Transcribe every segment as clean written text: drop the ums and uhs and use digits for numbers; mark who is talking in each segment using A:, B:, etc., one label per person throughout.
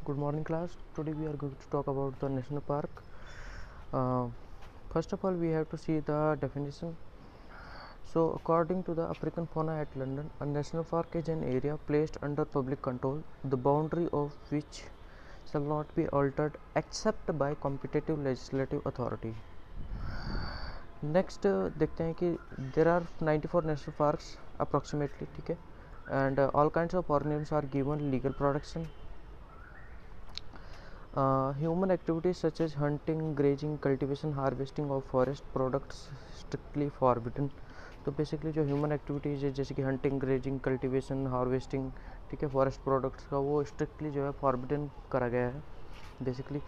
A: Good morning, class. Today we are going to talk about the national park. Uh, First of all, we have to see the definition. So, according to the African Fauna at London, a national park is an area placed under public control, the boundary of which shall not be altered except by competitive legislative authority. Next देखते हैं कि there are 94 national parks approximately, ठीक है, and all kinds of organisms are given legal protection. Human activities such as hunting, grazing, cultivation, harvesting of forest products strictly forbidden. तो basically जो human activities है जैसे कि हंटिंग, ग्रेजिंग, कल्टीवेशन, हार्वेस्टिंग, ठीक है, forest products का वो strictly जो है फॉरबिडन करा गया है बेसिकली.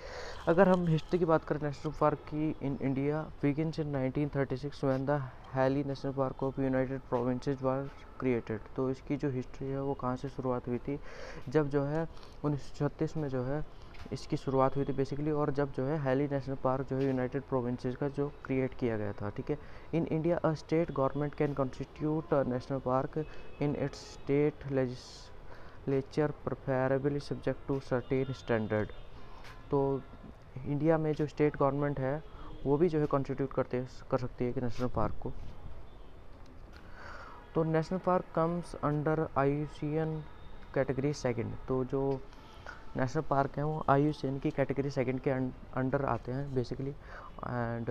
A: अगर हम हिस्ट्री की बात करें नेशनल पार्क की in India begins in 1936 when the Hailey national park of United Provinces was created. तो इसकी जो हिस्ट्री है वो कहाँ से शुरुआत हुई थी, जब जो है 1936 में जो है इसकी शुरुआत हुई थी बेसिकली, और जब जो है हैली नेशनल पार्क जो है यूनाइटेड प्रोविंसेस का जो क्रिएट किया गया था, ठीक है. In India a state government can constitute a national park in its state legislature preferably subject to certain standard. तो इंडिया में जो स्टेट गवर्नमेंट है वो भी जो है कॉन्स्टिट्यूट कर सकती है कि नेशनल पार्क को. तो national park comes under IUCN category second. तो जो नेशनल पार्क हैं वो IUCN की कैटेगरी सेकंड के अंडर आते हैं basically. And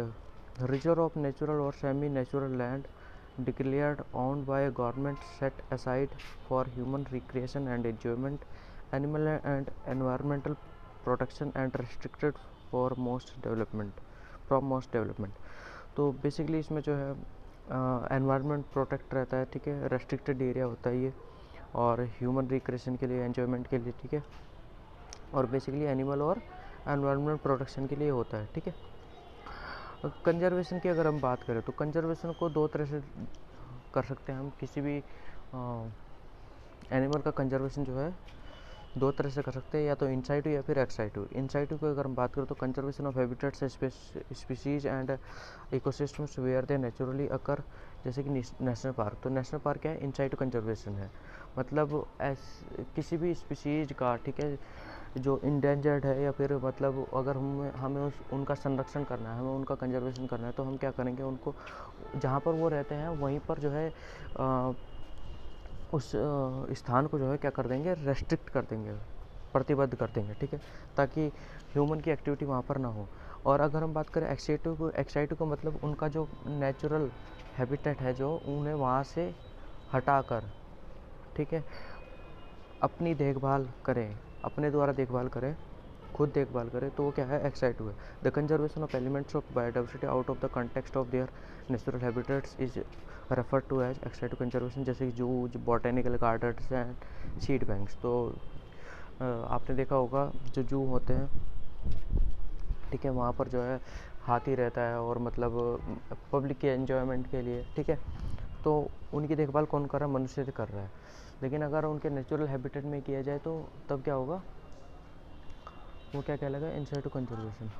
A: reserve of natural और semi natural land declared owned by a government set aside for human recreation and enjoyment, animal and environmental protection and restricted for most development. तो basically इसमें जो है environment protect रहता है, ठीक है, restricted area होता है ये, और ह्यूमन रिक्रिएशन के लिए, एन्जॉयमेंट के लिए, ठीक है, और बेसिकली एनिमल और एनवायरनमेंट प्रोटेक्शन के लिए होता है, ठीक है. कंजर्वेशन की अगर हम बात करें तो कंजर्वेशन को दो तरह से कर सकते हैं हम. किसी भी एनिमल का कंजर्वेशन जो है दो तरह से कर सकते हैं, या तो इनसाइटू या फिर एक्साइटू. इनसाइटू की अगर हम बात करें तो conservation of habitats species and ecosystems where they naturally occur, जैसे कि नेशनल पार्क. तो नेशनल पार्क क्या है, इनसाइटू कंजर्वेशन है, मतलब किसी भी स्पीसीज का, ठीक है, जो इंडेंजर्ड है, या फिर मतलब अगर हमें उनका संरक्षण करना है, हमें उनका कंजर्वेशन करना है, तो हम क्या करेंगे, उनको जहाँ पर वो रहते हैं वहीं पर जो है उस स्थान को जो है क्या कर देंगे, रेस्ट्रिक्ट कर देंगे, प्रतिबद्ध कर देंगे, ठीक है, ताकि ह्यूमन की एक्टिविटी वहाँ पर ना हो. और अगर हम बात करें एक्साइटू को मतलब उनका जो नेचुरल हैबिटेट है जो उन्हें वहाँ से हटाकर, ठीक है, अपनी देखभाल करें, अपने द्वारा देखभाल करें, खुद देखभाल करें, तो वो क्या है, एक्साइटू है. The conservation of elements of biodiversity out of the context of their natural habitats is referred to as ex situ conservation, जैसे कि zoos, botanical gardens and seed banks. तो आपने देखा होगा जो जू होते हैं, ठीक है, वहाँ पर जो है हाथी रहता है, और मतलब पब्लिक के एन्जॉयमेंट के लिए, ठीक है, तो उनकी देखभाल कौन कर रहा है, मनुष्य से कर रहा है. लेकिन अगर उनके नेचुरल हैबिटेट में किया जाए तो तब क्या होगा, वो क्या कहलाएगा, इनसाइटू कंजर्वेशन.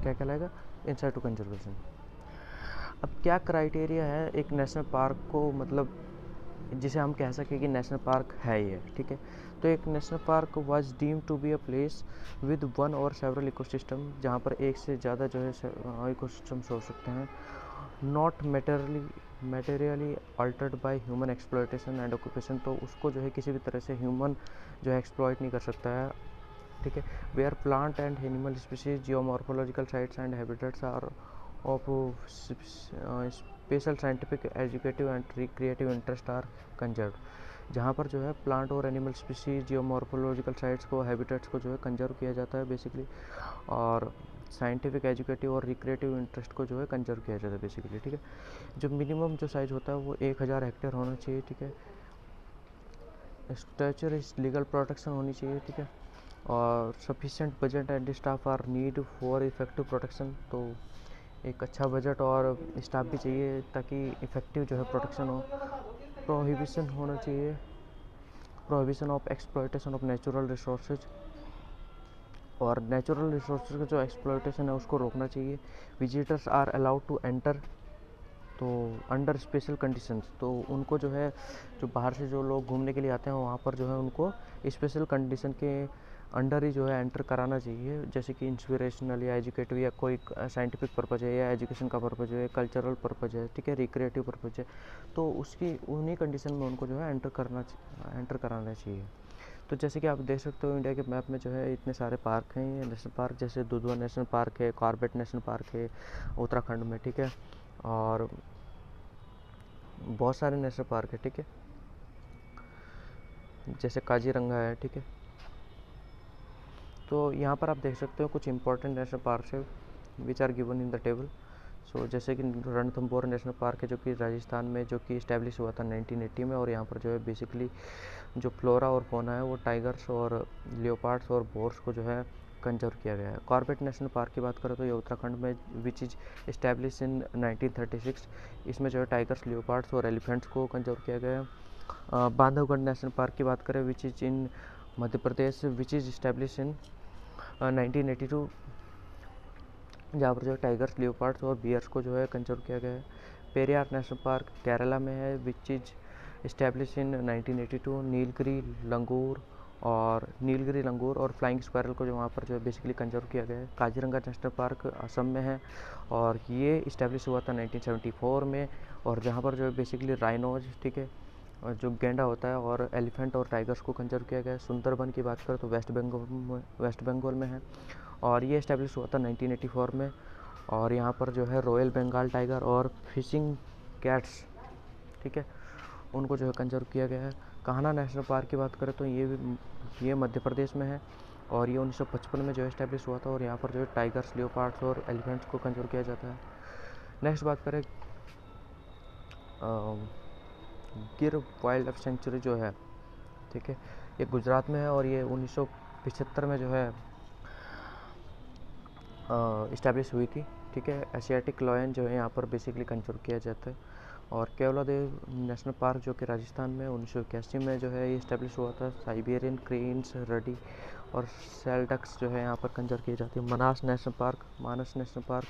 A: क्या कहलाएगा, इनसाइटू कंजर्वेशन. अब क्या क्राइटेरिया है एक नेशनल पार्क को, मतलब जिसे हम कह सकें कि नेशनल पार्क है ये, ठीक है. तो एक national park was deem to be a place with one or several ecosystem, जहाँ पर एक से ज़्यादा जो है इकोसिस्टम्स हो सकते हैं, not materially Altered by human exploitation and occupation. तो उसको जो है किसी भी तरह से ह्यूमन जो है एक्सप्लॉयट नहीं कर सकता है, ठीक है. Where plant and animal species, geomorphological sites and habitats are of special scientific, educative and recreative interest are conserve. जहाँ पर जो है प्लांट और एनिमल स्पीसीज, जियोमॉर्फोलॉजिकल साइट्स को, हैबिटेट्स को जो है कंजर्व किया जाता है बेसिकली, और साइंटिफिक, एजुकेटिव और रिक्रिएटिव इंटरेस्ट को जो है कंजर्व किया जाता है बेसिकली, ठीक है. जो मिनिमम जो साइज़ होता है वो 1000 हेक्टेयर होना चाहिए, ठीक है. स्ट्रक्चर इस लीगल प्रोटेक्शन होनी चाहिए, ठीक है, और sufficient budget and staff are need for effective protection. तो एक अच्छा बजट और स्टाफ भी चाहिए ताकि इफ़ेक्टिव जो है प्रोटेक्शन हो. प्रोहिबिशन होना चाहिए, prohibition of exploitation of natural resources, और नेचुरल रिसोर्सेज का जो एक्सप्लॉयटेशन है उसको रोकना चाहिए. Visitors are allowed to enter, तो अंडर स्पेशल कंडीशंस. तो उनको जो है, जो बाहर से जो लोग घूमने के लिए आते हैं वहाँ पर जो है उनको स्पेशल कंडीशन के अंडर ही जो है एंटर कराना चाहिए, जैसे कि इंस्पिरेशनल या एजुकेटिव या कोई साइंटिफिक पर्पज़ है या एजुकेशन का पर्पज़ है, कल्चरल पर्पज़ है, ठीक है, रिक्रिएटिव पर्पज़ है, तो उसकी उन्हीं कंडीशन में उनको जो है एंटर कराना चाहिए। तो जैसे कि आप देख सकते हो इंडिया के मैप में जो है इतने सारे पार्क हैं, ये नेशनल पार्क, जैसे दुधवा नेशनल पार्क है, कॉर्बेट नेशनल पार्क है उत्तराखंड में, ठीक है, और बहुत सारे नेशनल पार्क है, ठीक है, जैसे काजीरंगा है, ठीक है। तो यहाँ पर आप देख सकते हो कुछ इंपॉर्टेंट नेशनल पार्क है which are given in the table. So जैसे कि रणथंभौर नेशनल पार्क है जो कि राजस्थान में, जो कि इस्टेब्लिश हुआ था 1980 में, और यहाँ पर जो है बेसिकली जो फ्लोरा और फोना है वो टाइगर्स और लियोपार्ड्स और बोर्स को जो है कंजर्व किया गया है। कॉर्बेट नेशनल पार्क की बात करें तो ये उत्तराखंड में विच इज इस्टेब्लिश इन 1936, इसमें जो है टाइगर्स, लियोपार्ड्स और एलिफेंट्स को कंजर्व किया गया है। बांधवगढ़ नेशनल पार्क की बात करें which is in Madhya Pradesh, which is establish in 1982, जहाँ पर जो है टाइगर्स, लियोपार्ड्स और बियर्स को जो है कंजर्व किया गया है। पेरियार नेशनल पार्क केरला में है which is establish in 1982। Nilgiri langur और फ्लाइंग स्क्वायरल को जो वहाँ पर जो है बेसिकली कंजर्व किया गया है। काजीरंगा नेशनल पार्क असम में है और ये इस्टेब्लिश हुआ था 1974 में, और जहाँ पर जो है बेसिकली राइनोज, ठीक है, और जो गेंडा होता है, और एलिफेंट और टाइगर्स को कंजर्व किया गया है। सुंदरबन की बात करें तो वेस्ट बंगाल में है और ये इस्टेब्लिश हुआ था 1984 में, और यहाँ पर जो है रॉयल बंगाल टाइगर और फिशिंग कैट्स, ठीक है, उनको जो है कंजर्व किया गया है। कान्हा नेशनल पार्क की बात करें तो ये मध्य प्रदेश में है और ये 1955 में जो है इस्टेब्लिश हुआ था, और यहाँ पर जो है टाइगर्स, लियोपार्ड्स और एलिफेंट्स को कंजर्व किया जाता है। नेक्स्ट बात करें गिर वाइल्ड लाइफ सेंचुरी जो है, ठीक है, ये गुजरात में है और ये 1975 में जो है इस्टेब्लिश हुई थी, ठीक है। एशियाटिक लॉयन जो है यहाँ पर बेसिकली कंजर्व किया जाता है। और केवलादेव नेशनल पार्क जो कि राजस्थान में 1981 में जो है ये इस्टेब्लिश हुआ था। साइबेरियन क्रेन्स, रडी और सेलडक्स जो है यहाँ पर कंजर्व की जाती है। Manas national park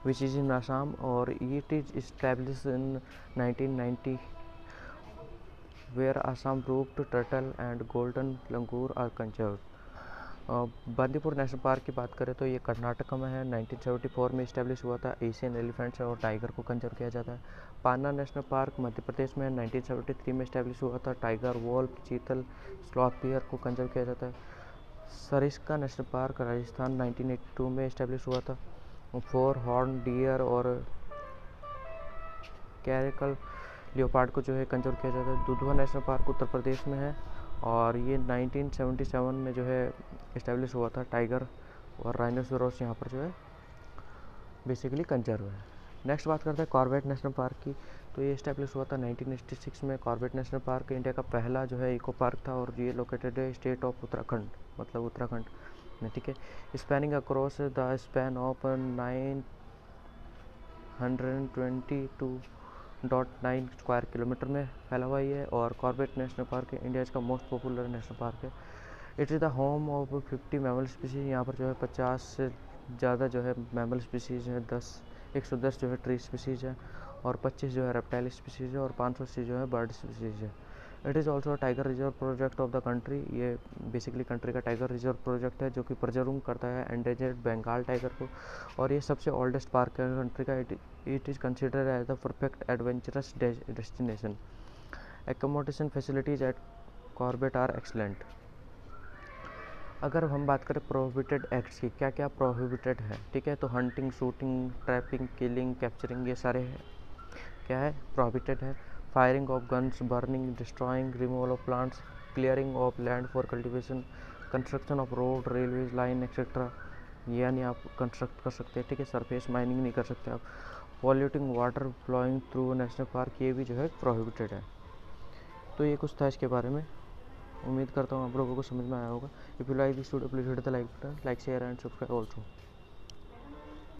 A: which is in Assam और it is establish in 1990 where Assam roofed turtle and golden langur are conserve. Bandipur national park की बात करें तो ये कर्नाटक में है, 1974 में इस्टेब्लिश हुआ था। एशियन एलिफेंट्स और टाइगर को कंजर्व किया जाता है। पान्ना नेशनल पार्क मध्य प्रदेश में 1973 में इस्टेब्लिश हुआ था। टाइगर, वोल्फ, चीतल, स्लॉथ बियर को कंजर्व किया जाता है। सरिस्का नेशनल पार्क राजस्थान 1982 में इस्टेब्लिश हुआ था। 4 हॉर्न डियर और कैरिकल लियोपार्ड को जो है कंजर्व किया जाता है। दुधवा नेशनल पार्क उत्तर प्रदेश में है और ये 1977 में जो है इस्टेब्लिश हुआ था। टाइगर और राइनोसोरस यहाँ पर जो है बेसिकली कंजर्व है। नेक्स्ट बात करते हैं कॉर्बेट नेशनल पार्क की। तो ये इस्टेब्लिश हुआ था 1986 में। कॉर्बेट नेशनल पार्क इंडिया का पहला जो है इको पार्क था और ये लोकेटेड है स्टेट ऑफ उत्तराखंड, मतलब उत्तराखंड में, ठीक है। Spanning across the span of 922.9 square kilometre में फैला हुआ है और कॉर्बेट नेशनल पार्क इंडिया का मोस्ट पॉपुलर नेशनल पार्क है। It is the home of 50 mammal species. यहाँ पर जो है 50 से ज़्यादा जो है मैमल स्पीसीज है, 110 जो है ट्री स्पीसीज है और 25 जो है रेप्टाइल स्पीसीज है और 580 जो है बर्ड स्पीसीज है। It is also tiger reserve project of the country. ये बेसिकली कंट्री का टाइगर रिजर्व प्रोजेक्ट है जो कि प्रिजर्व करता है एंडेंजर्ड बंगाल टाइगर को, और ये सबसे ओल्डेस्ट पार्क है कंट्री का। It is considered as the perfect adventurous destination. Accommodation facilities at Corbett are excellent. अगर हम बात करें प्रोहिबिटेड एक्ट्स की, क्या क्या प्रोहिबिटेड है, ठीक है, तो hunting, shooting, trapping, killing, capturing, ये सारे क्या है, प्रोहिबिटेड है। Firing of guns, burning, destroying, removal of plants, clearing of land for cultivation, construction of road, railways line etcetera, ये नहीं आप कंस्ट्रक्ट कर सकते, ठीक है। सरफेस माइनिंग नहीं कर सकते आप। Polluting water flowing through national park, ये भी जो है प्रोहिबिटेड है। तो ये कुछ था इसके बारे में। उम्मीद करता हूँ आप लोगों को समझ में आया होगा। If you like this video please hit the like button, like share and subscribe also.